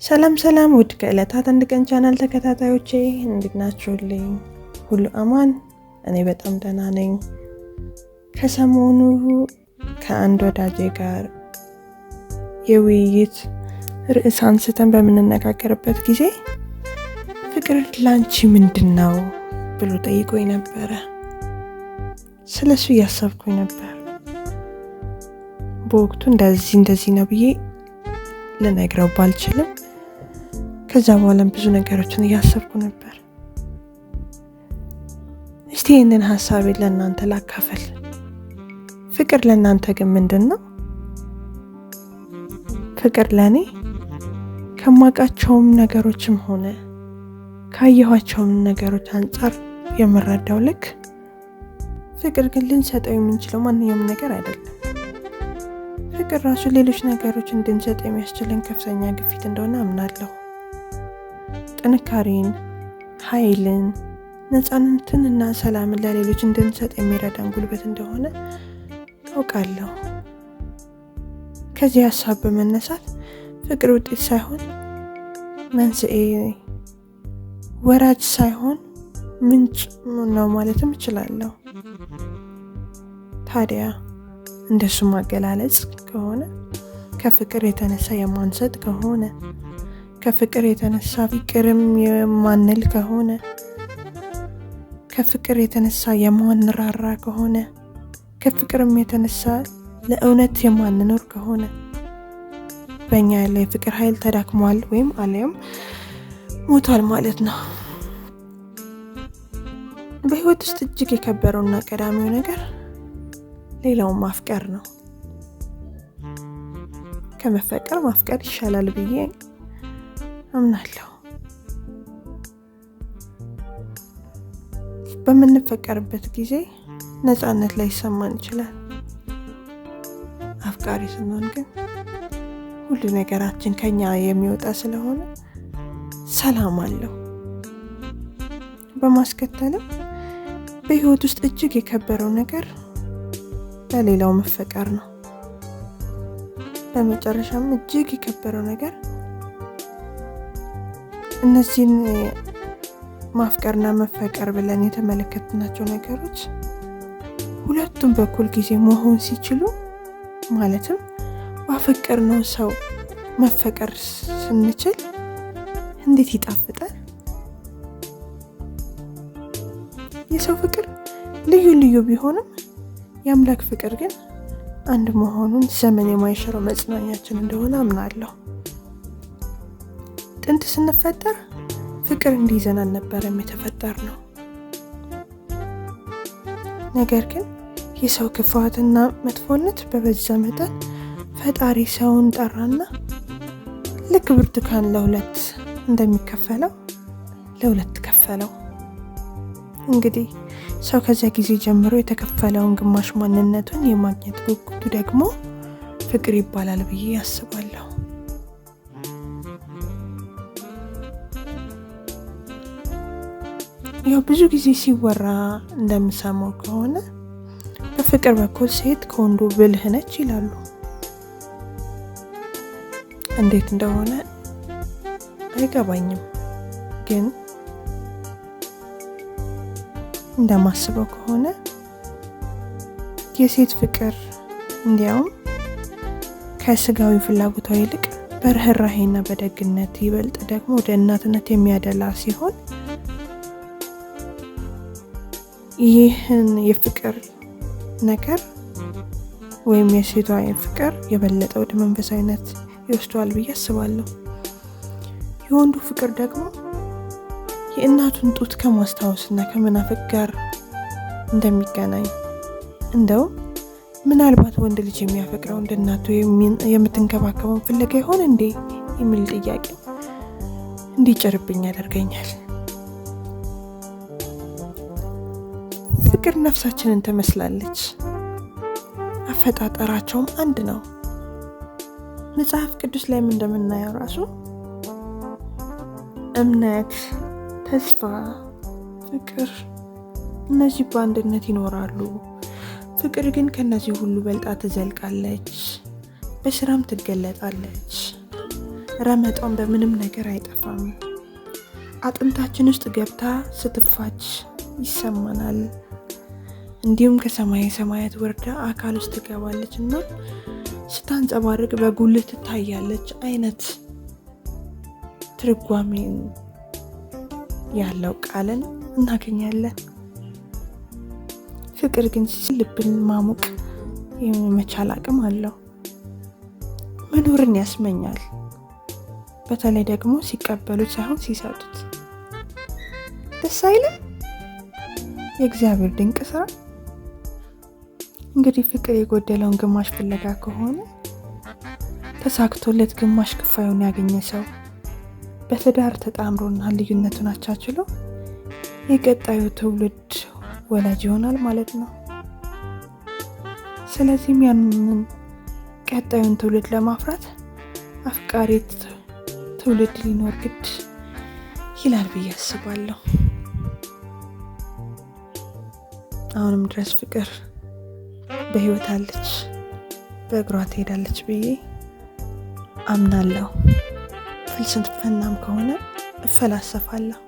ሰላም ሰላም ውድ ከዕለታት አንድ ቀን ቻናል ተከታታዮቼ እንዴት ናችሁልኝ? ሁሉ አማን? እኔ በጣም ደህና ነኝ። ከሰሞኑ ከአንድ ወዳጄ ጋር የውይይት ርዕስ አንስተን በምንነጋገርበት ጊዜ ፍቅር ላንቺ ምንድነው ብሎ ጠይቆኝ ነበረ። ስለሱ እያሰብኩኝ ነበር። በወቅቱ እንደዚህ ነው ብዬ ልነግረው ባልችልም ከዛ በኋላ ብዙ ነገሮችን እያሰብኩ ነበር። እስቲ ይህንን ሐሳቤን ለእናንተ ላካፈል። ፍቅር ለእናንተ ግን ምንድነው? ፍቅር ለኔ ከማውቃቸውም ነገሮችም ሆነ ካየኋቸውም ነገሮች አንጻር የምረዳው ልክ ፍቅር ግን ልንሰጠው የምንችለው ማንኛውም ነገር አይደለም። ፍቅር ራሱ ሌሎች ነገሮች እንድንሰጥ የሚያስችለን ከፍተኛ ግፊት እንደሆነ አምናለሁ። ጥንካሬን፣ ኃይልን፣ ነፃነትን እና ሰላምን ለሌሎች እንድንሰጥ የሚረዳን ጉልበት እንደሆነ አውቃለሁ። ከዚህ ሀሳብ በመነሳት ፍቅር ውጤት ሳይሆን መንስኤ፣ ወራጅ ሳይሆን ምንጭ ነው ማለትም እችላለሁ። ታዲያ እንደሱ ማገላለጽ ከሆነ ከፍቅር የተነሳ የማንሰጥ ከሆነ ከፍቅር የተነሳ ፍቅርም የማንል ከሆነ ከፍቅር የተነሳ የማንራራ ከሆነ ከፍቅርም የተነሳ ለእውነት የማንኖር ከሆነ በእኛ ያለው የፍቅር ኃይል ተዳክሟል ወይም አልያም ሞቷል ማለት ነው። በህይወት ውስጥ እጅግ የከበረውና ቀዳሚው ነገር ሌላውን ማፍቀር ነው። ከመፈቀር ማፍቀር ይሻላል ብዬ አምናለሁ። በምንፈቀርበት ጊዜ ነፃነት ላይ ይሰማን ይችላል። አፍቃሪ ስንሆን ግን ሁሉ ነገራችን ከኛ የሚወጣ ስለሆነ ሰላም አለው። በማስከተልም በህይወት ውስጥ እጅግ የከበረው ነገር ለሌላው መፈቀር ነው። በመጨረሻም እጅግ የከበረው ነገር እነዚህን ማፍቀርና መፈቀር ብለን የተመለከትናቸው ነገሮች ሁለቱም በኩል ጊዜ መሆን ሲችሉ ማለትም ባፈቀርነው ሰው መፈቀር ስንችል እንዴት ይጣፍጣል! የሰው ፍቅር ልዩ ልዩ ቢሆንም የአምላክ ፍቅር ግን አንድ መሆኑን ዘመን የማይሽረው መጽናኛችን እንደሆነ አምናለሁ። ጥንት ስንፈጠር ፍቅር እንዲይዘን አልነበረም የተፈጠርነው። ነገር ግን የሰው ክፋትና መጥፎነት በበዛ መጠን ፈጣሪ ሰውን ጠራና ልክ ብርቱካን ለሁለት እንደሚከፈለው ለሁለት ከፈለው። እንግዲህ ሰው ከዚያ ጊዜ ጀምሮ የተከፈለውን ግማሽ ማንነቱን የማግኘት ጉጉቱ ደግሞ ፍቅር ይባላል ብዬ አስባለሁ። ያው ብዙ ጊዜ ሲወራ እንደምሰማው ከሆነ በፍቅር በኩል ሴት ከወንዱ ብልህ ነች ይላሉ። እንዴት እንደሆነ አይገባኝም። ግን እንደማስበው ከሆነ የሴት ፍቅር እንዲያውም ከስጋዊ ፍላጎቷ ይልቅ በርህራሄና በደግነት ይበልጥ ደግሞ ወደ እናትነት የሚያደላ ሲሆን ይህን የፍቅር ነገር ወይም የሴቷ ፍቅር የበለጠ ወደ መንፈሳዊነት ይወስደዋል ብዬ አስባለሁ። የወንዱ ፍቅር ደግሞ የእናቱን ጡት ከማስታወስና ከመናፈቅ ጋር እንደሚገናኝ እንደው ምናልባት ወንድ ልጅ የሚያፈቅረው እንደ እናቱ የምትንከባከበውን ፍለጋ ይሆን እንዴ የሚል ጥያቄ እንዲጭርብኝ ያደርገኛል። ፍቅር ነፍሳችንን ትመስላለች። አፈጣጠራቸውም አንድ ነው። መጽሐፍ ቅዱስ ላይም እንደምናየው ራሱ እምነት፣ ተስፋ፣ ፍቅር እነዚህ በአንድነት ይኖራሉ። ፍቅር ግን ከነዚህ ሁሉ በልጣ ትዘልቃለች፣ በስራም ትገለጣለች። ረመጧን በምንም ነገር አይጠፋም። አጥንታችን ውስጥ ገብታ ስትፋች ይሰማናል። እንዲሁም ከሰማይ ሰማያት ወርዳ አካል ውስጥ ትገባለች እና ስታንጸባርቅ በጉልህ ትታያለች አይነት ትርጓሜን ያለው ቃልን እናገኛለን። ፍቅር ግን ልብን ማሞቅ የመቻል አቅም አለው። መኖርን ያስመኛል። በተለይ ደግሞ ሲቀበሉት ሳይሆን ሲሰጡት። ደስ አይልም? የእግዚአብሔር ድንቅ ስራ። እንግዲህ ፍቅር የጎደለውን ግማሽ ፍለጋ ከሆነ ተሳክቶለት ግማሽ ክፋዩን ያገኘ ሰው በትዳር ተጣምሮና ልዩነቱን አቻችሎ የቀጣዩ ትውልድ ወላጅ ይሆናል ማለት ነው። ስለዚህም ያንን ቀጣዩን ትውልድ ለማፍራት አፍቃሪ ትውልድ ሊኖር ግድ ይላል ብዬ አስባለሁ። አሁንም ድረስ ፍቅር በህይወት አለች፣ በእግሯ ትሄዳለች ብዬ አምናለሁ። ፍልስፍናም ከሆነ እፈላሰፋለሁ።